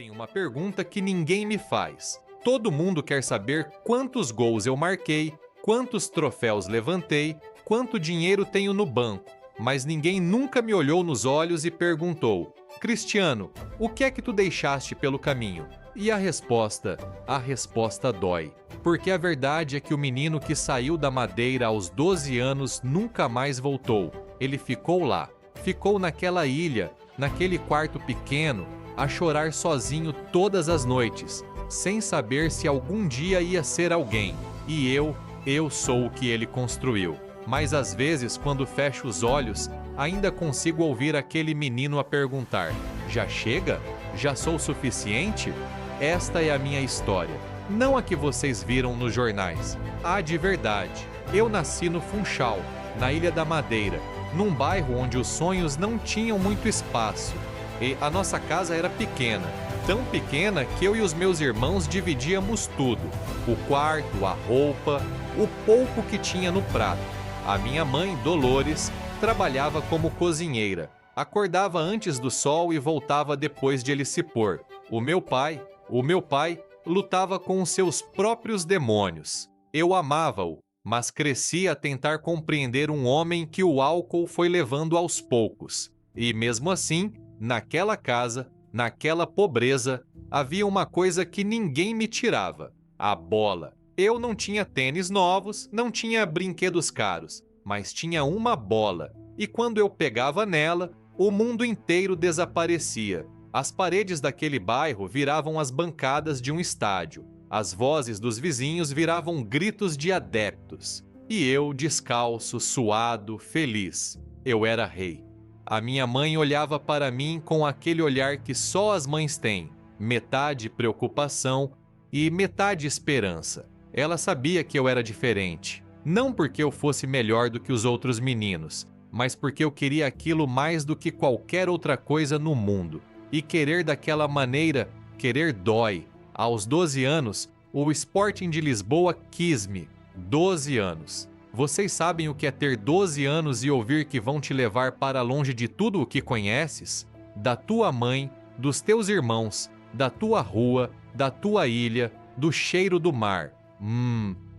Tem uma pergunta que ninguém me faz. Todo mundo quer saber quantos gols eu marquei, quantos troféus levantei, quanto dinheiro tenho no banco, mas ninguém nunca me olhou nos olhos e perguntou: Cristiano, o que é que tu deixaste pelo caminho? E a resposta dói. Porque a verdade é que o menino que saiu da Madeira aos 12 anos nunca mais voltou. Ele ficou lá, ficou naquela ilha, naquele quarto pequeno, a chorar sozinho todas as noites, sem saber se algum dia ia ser alguém. E eu sou o que ele construiu. Mas às vezes, quando fecho os olhos, ainda consigo ouvir aquele menino a perguntar: já chega? Já sou suficiente? Esta é a minha história, não a que vocês viram nos jornais. A de verdade. Eu nasci no Funchal, na Ilha da Madeira, num bairro onde os sonhos não tinham muito espaço. E a nossa casa era pequena, tão pequena que eu e os meus irmãos dividíamos tudo: o quarto, a roupa, o pouco que tinha no prato. A minha mãe, Dolores, trabalhava como cozinheira. Acordava antes do sol e voltava depois de ele se pôr. O meu pai lutava com os seus próprios demônios. Eu amava-o, mas cresci a tentar compreender um homem que o álcool foi levando aos poucos. E mesmo assim, naquela casa, naquela pobreza, havia uma coisa que ninguém me tirava: a bola. Eu não tinha tênis novos, não tinha brinquedos caros, mas tinha uma bola. E quando eu pegava nela, o mundo inteiro desaparecia. As paredes daquele bairro viravam as bancadas de um estádio. As vozes dos vizinhos viravam gritos de adeptos. E eu, descalço, suado, feliz. Eu era rei. A minha mãe olhava para mim com aquele olhar que só as mães têm, metade preocupação e metade esperança. Ela sabia que eu era diferente, não porque eu fosse melhor do que os outros meninos, mas porque eu queria aquilo mais do que qualquer outra coisa no mundo. E querer daquela maneira, querer dói. Aos 12 anos, o Sporting de Lisboa quis-me. 12 anos. Vocês sabem o que é ter 12 anos e ouvir que vão te levar para longe de tudo o que conheces? Da tua mãe, dos teus irmãos, da tua rua, da tua ilha, do cheiro do mar.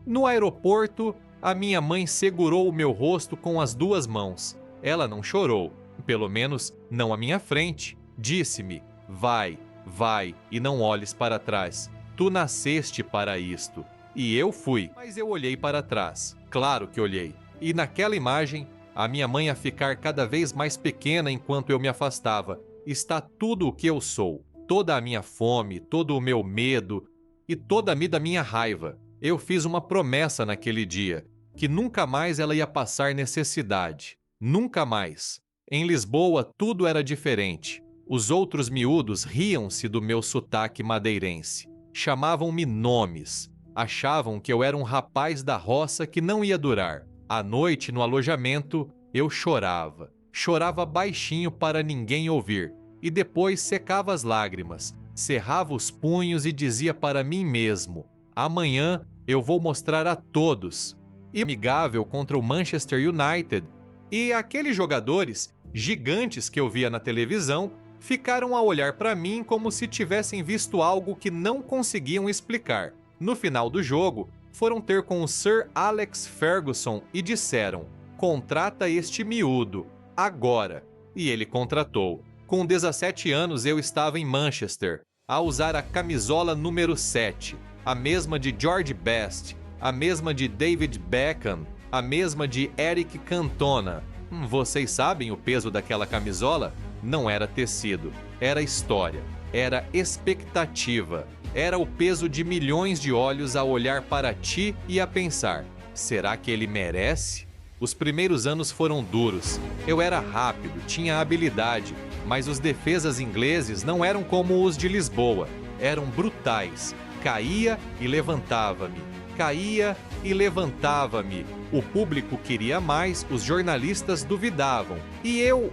No aeroporto, a minha mãe segurou o meu rosto com as duas mãos. Ela não chorou, pelo menos não à minha frente. Disse-me: vai, vai, e não olhes para trás. Tu nasceste para isto. E eu fui, mas eu olhei para trás. Claro que olhei. E naquela imagem, a minha mãe a ficar cada vez mais pequena enquanto eu me afastava, está tudo o que eu sou. Toda a minha fome, todo o meu medo e toda a minha raiva. Eu fiz uma promessa naquele dia, que nunca mais ela ia passar necessidade. Nunca mais. Em Lisboa, tudo era diferente. Os outros miúdos riam-se do meu sotaque madeirense. Chamavam-me nomes. Achavam que eu era um rapaz da roça que não ia durar. À noite, no alojamento, eu chorava. Chorava baixinho para ninguém ouvir. E depois secava as lágrimas, cerrava os punhos e dizia para mim mesmo: amanhã eu vou mostrar a todos. E amigável contra o Manchester United. E aqueles jogadores gigantes que eu via na televisão ficaram a olhar para mim como se tivessem visto algo que não conseguiam explicar. No final do jogo, foram ter com o Sir Alex Ferguson e disseram: contrata este miúdo, agora. E ele contratou. Com 17 anos eu estava em Manchester, a usar a camisola número 7, a mesma de George Best, a mesma de David Beckham, a mesma de Eric Cantona. Vocês sabem o peso daquela camisola? Não era tecido, era história, era expectativa, era o peso de milhões de olhos a olhar para ti e a pensar: será que ele merece? Os primeiros anos foram duros. Eu era rápido, tinha habilidade, mas os defesas ingleses não eram como os de Lisboa, eram brutais. Caía e levantava-me, caía e levantava-me. O público queria mais, os jornalistas duvidavam. E eu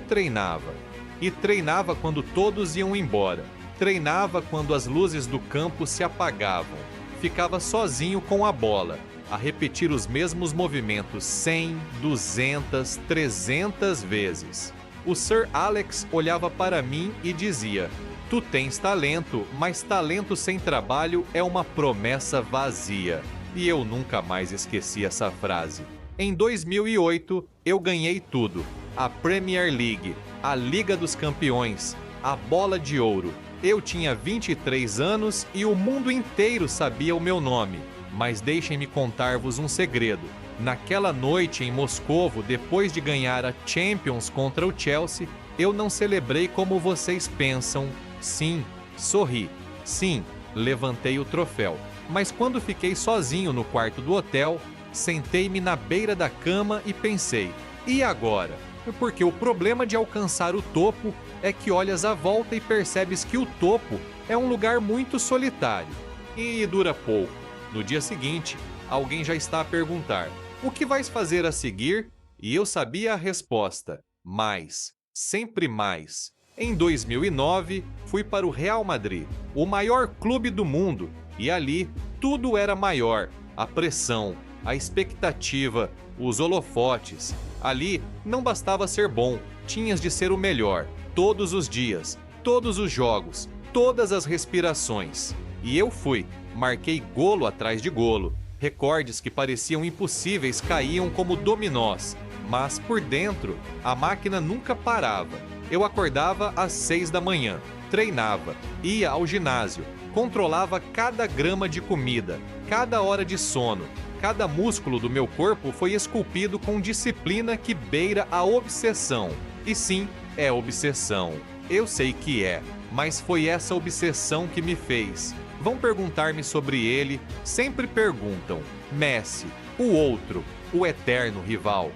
treinava. E treinava quando todos iam embora. Treinava quando as luzes do campo se apagavam. Ficava sozinho com a bola, a repetir os mesmos movimentos 100, 200, 300 vezes. O Sir Alex olhava para mim e dizia: Tu tens talento, mas talento sem trabalho é uma promessa vazia. E eu nunca mais esqueci essa frase. Em 2008, eu ganhei tudo: a Premier League, a Liga dos Campeões, a Bola de Ouro. Eu tinha 23 anos e o mundo inteiro sabia o meu nome. Mas deixem-me contar-vos um segredo. Naquela noite em Moscovo, depois de ganhar a Champions contra o Chelsea, eu não celebrei como vocês pensam. Sim, sorri. Sim, levantei o troféu. Mas quando fiquei sozinho no quarto do hotel, sentei-me na beira da cama e pensei: e agora? Porque o problema de alcançar o topo é que olhas à volta e percebes que o topo é um lugar muito solitário. E dura pouco. No dia seguinte, alguém já está a perguntar: o que vais fazer a seguir? E eu sabia a resposta: mais, sempre mais. Em 2009, fui para o Real Madrid, o maior clube do mundo, e ali tudo era maior: a pressão, a expectativa, os holofotes. Ali não bastava ser bom, tinhas de ser o melhor, todos os dias, todos os jogos, todas as respirações. E eu fui, marquei golo atrás de golo. Recordes que pareciam impossíveis caíam como dominós, mas por dentro a máquina nunca parava. Eu acordava às 6 da manhã, treinava, ia ao ginásio, controlava cada grama de comida, cada hora de sono. Cada músculo do meu corpo foi esculpido com disciplina que beira a obsessão. E sim, é obsessão. Eu sei que é, mas foi essa obsessão que me fez. Vão perguntar-me sobre ele, sempre perguntam: Messi, o outro, o eterno rival.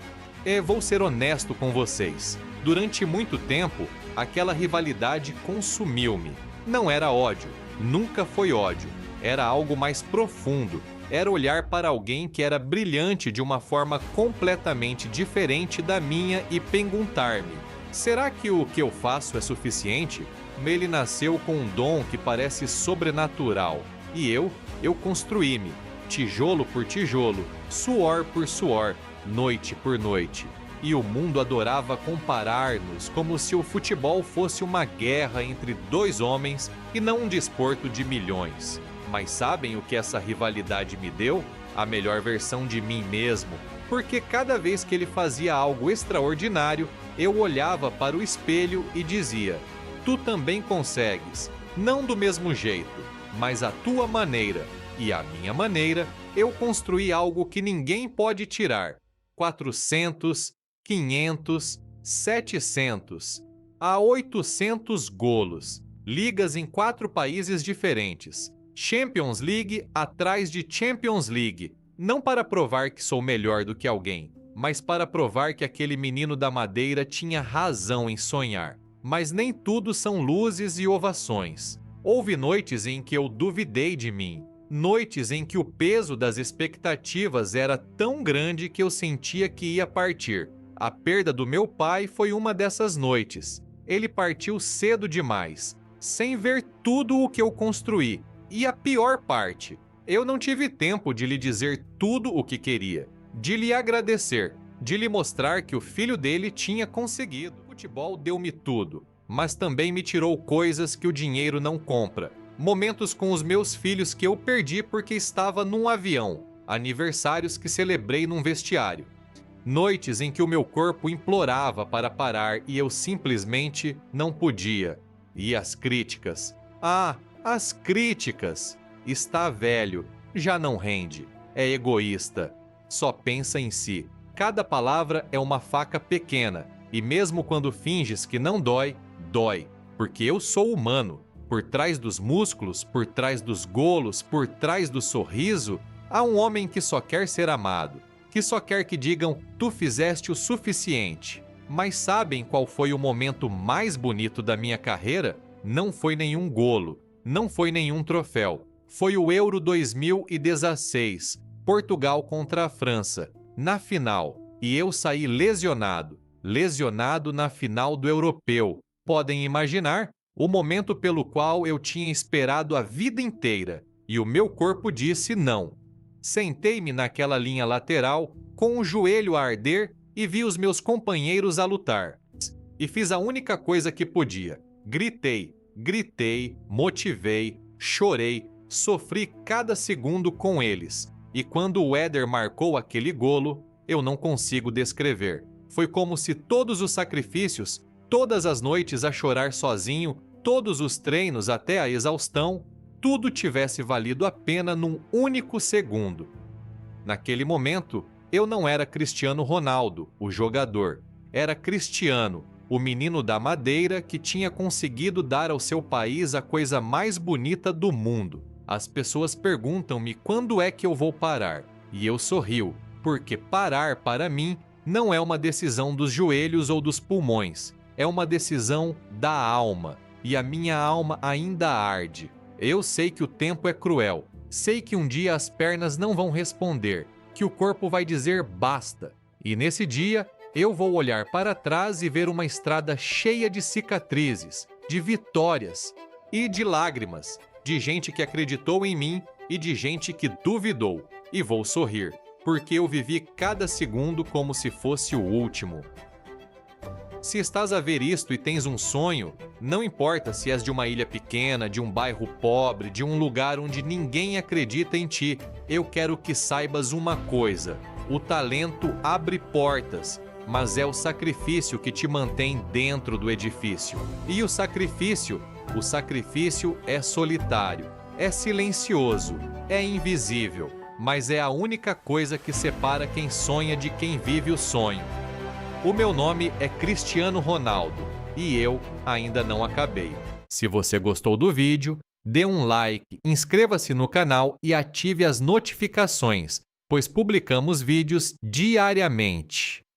Vou ser honesto com vocês. Durante muito tempo, aquela rivalidade consumiu-me. Não era ódio, nunca foi ódio. Era algo mais profundo. Era olhar para alguém que era brilhante de uma forma completamente diferente da minha e perguntar-me: será que o que eu faço é suficiente? Ele nasceu com um dom que parece sobrenatural. E eu construí-me, tijolo por tijolo, suor por suor, noite por noite. E o mundo adorava comparar-nos como se o futebol fosse uma guerra entre dois homens e não um desporto de milhões. Mas sabem o que essa rivalidade me deu? A melhor versão de mim mesmo. Porque cada vez que ele fazia algo extraordinário, eu olhava para o espelho e dizia: tu também consegues. Não do mesmo jeito, mas à tua maneira. E à minha maneira, eu construí algo que ninguém pode tirar. 400, 500, 700, a 800 golos. Ligas em 4 países diferentes. Champions League atrás de Champions League, não para provar que sou melhor do que alguém, mas para provar que aquele menino da Madeira tinha razão em sonhar. Mas nem tudo são luzes e ovações. Houve noites em que eu duvidei de mim, noites em que o peso das expectativas era tão grande que eu sentia que ia partir. A perda do meu pai foi uma dessas noites. Ele partiu cedo demais, sem ver tudo o que eu construí. E a pior parte, eu não tive tempo de lhe dizer tudo o que queria, de lhe agradecer, de lhe mostrar que o filho dele tinha conseguido. O futebol deu-me tudo, mas também me tirou coisas que o dinheiro não compra. Momentos com os meus filhos que eu perdi porque estava num avião, aniversários que celebrei num vestiário, noites em que o meu corpo implorava para parar e eu simplesmente não podia. E as críticas. As críticas. Está velho, já não rende, é egoísta, só pensa em si. Cada palavra é uma faca pequena, e mesmo quando finges que não dói, dói, porque eu sou humano. Por trás dos músculos, por trás dos golos, por trás do sorriso, há um homem que só quer ser amado, que só quer que digam: tu fizeste o suficiente. Mas sabem qual foi o momento mais bonito da minha carreira? Não foi nenhum golo. Não foi nenhum troféu. Foi o Euro 2016, Portugal contra a França, na final. E eu saí lesionado na final do Europeu. Podem imaginar o momento pelo qual eu tinha esperado a vida inteira. E o meu corpo disse não. Sentei-me naquela linha lateral, com o joelho a arder, e vi os meus companheiros a lutar. E fiz a única coisa que podia. Gritei. Gritei, motivei, chorei, sofri cada segundo com eles. E quando o Éder marcou aquele golo, eu não consigo descrever. Foi como se todos os sacrifícios, todas as noites a chorar sozinho, todos os treinos até a exaustão, tudo tivesse valido a pena num único segundo. Naquele momento, eu não era Cristiano Ronaldo, o jogador. Era Cristiano, o menino da Madeira que tinha conseguido dar ao seu país a coisa mais bonita do mundo. As pessoas perguntam-me quando é que eu vou parar, e eu sorrio, porque parar, para mim, não é uma decisão dos joelhos ou dos pulmões, é uma decisão da alma, e a minha alma ainda arde. Eu sei que o tempo é cruel, sei que um dia as pernas não vão responder, que o corpo vai dizer basta, e nesse dia eu vou olhar para trás e ver uma estrada cheia de cicatrizes, de vitórias e de lágrimas, de gente que acreditou em mim e de gente que duvidou, e vou sorrir, porque eu vivi cada segundo como se fosse o último. Se estás a ver isto e tens um sonho, não importa se és de uma ilha pequena, de um bairro pobre, de um lugar onde ninguém acredita em ti, eu quero que saibas uma coisa: o talento abre portas, mas é o sacrifício que te mantém dentro do edifício. E o sacrifício é solitário, é silencioso, é invisível, mas é a única coisa que separa quem sonha de quem vive o sonho. O meu nome é Cristiano Ronaldo e eu ainda não acabei. Se você gostou do vídeo, dê um like, inscreva-se no canal e ative as notificações, pois publicamos vídeos diariamente.